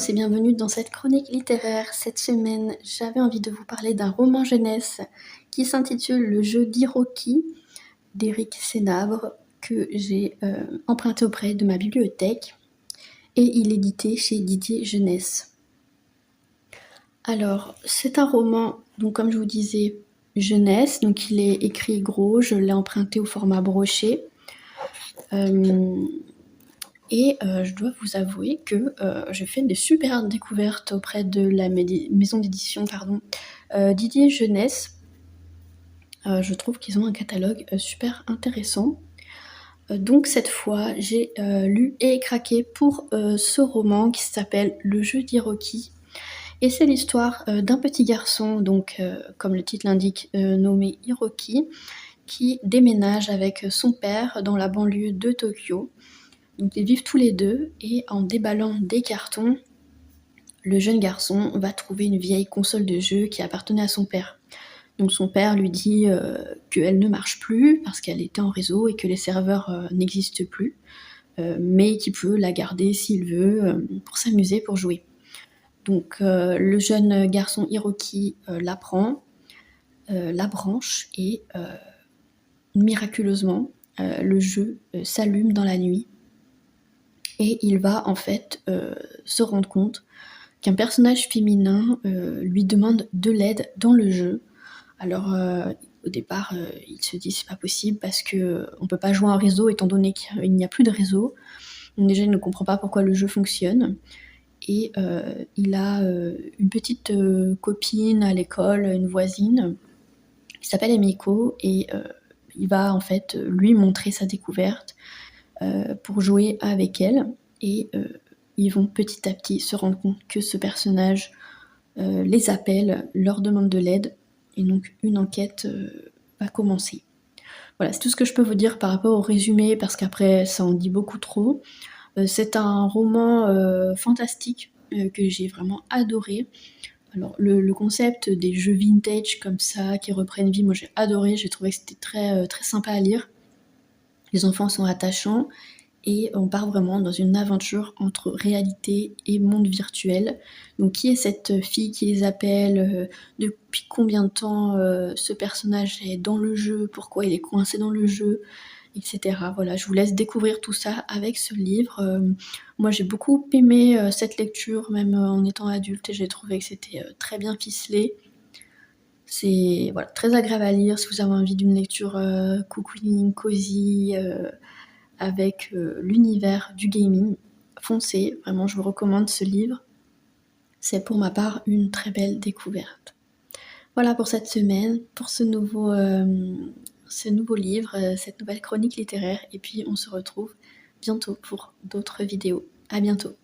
tous et bienvenue dans cette chronique littéraire. Cette semaine, j'avais envie de vous parler d'un roman jeunesse qui s'intitule Le jeu d'Hiroki d'Éric Sénabre que j'ai emprunté auprès de ma bibliothèque et il est édité chez Didier Jeunesse. Alors, c'est un roman, donc comme je vous disais, jeunesse, donc il est écrit gros, je l'ai emprunté au format broché. Je dois vous avouer que j'ai fait des super découvertes auprès de la maison d'édition Didier Jeunesse. Je trouve qu'ils ont un catalogue super intéressant. Donc cette fois, j'ai lu et craqué pour ce roman qui s'appelle Le jeu d'Hiroki. Et c'est l'histoire d'un petit garçon, donc comme le titre l'indique, nommé Hiroki, qui déménage avec son père dans la banlieue de Tokyo. Donc ils vivent tous les deux et en déballant des cartons, le jeune garçon va trouver une vieille console de jeu qui appartenait à son père. Donc son père lui dit qu'elle ne marche plus parce qu'elle était en réseau et que les serveurs n'existent plus, mais qu'il peut la garder s'il veut pour s'amuser, pour jouer. Donc le jeune garçon Hiroki la prend, la branche et miraculeusement le jeu s'allume dans la nuit. Et il va en fait se rendre compte qu'un personnage féminin lui demande de l'aide dans le jeu. Alors au départ, il se dit c'est pas possible parce que on peut pas jouer en réseau étant donné qu'il n'y a plus de réseau. Donc déjà il ne comprend pas pourquoi le jeu fonctionne. Et il a une petite copine à l'école, une voisine, qui s'appelle Emiko, et il va en fait lui montrer sa découverte pour jouer avec elle, et ils vont petit à petit se rendre compte que ce personnage les appelle, leur demande de l'aide, et donc une enquête va commencer. Voilà, c'est tout ce que je peux vous dire par rapport au résumé, parce qu'après ça en dit beaucoup trop. C'est un roman fantastique que j'ai vraiment adoré. Alors le concept des jeux vintage comme ça, qui reprennent vie, moi j'ai adoré, j'ai trouvé que c'était très, très sympa à lire. Les enfants sont attachants, et on part vraiment dans une aventure entre réalité et monde virtuel. Donc qui est cette fille qui les appelle, depuis combien de temps ce personnage est dans le jeu, pourquoi il est coincé dans le jeu, etc. Voilà, je vous laisse découvrir tout ça avec ce livre. Moi j'ai beaucoup aimé cette lecture, même en étant adulte, et j'ai trouvé que c'était très bien ficelé. C'est voilà, très agréable à lire si vous avez envie d'une lecture cocooning, cosy, avec l'univers du gaming. Foncez, vraiment je vous recommande ce livre. C'est pour ma part une très belle découverte. Voilà pour cette semaine, pour ce nouveau livre, cette nouvelle chronique littéraire, et puis on se retrouve bientôt pour d'autres vidéos. À bientôt.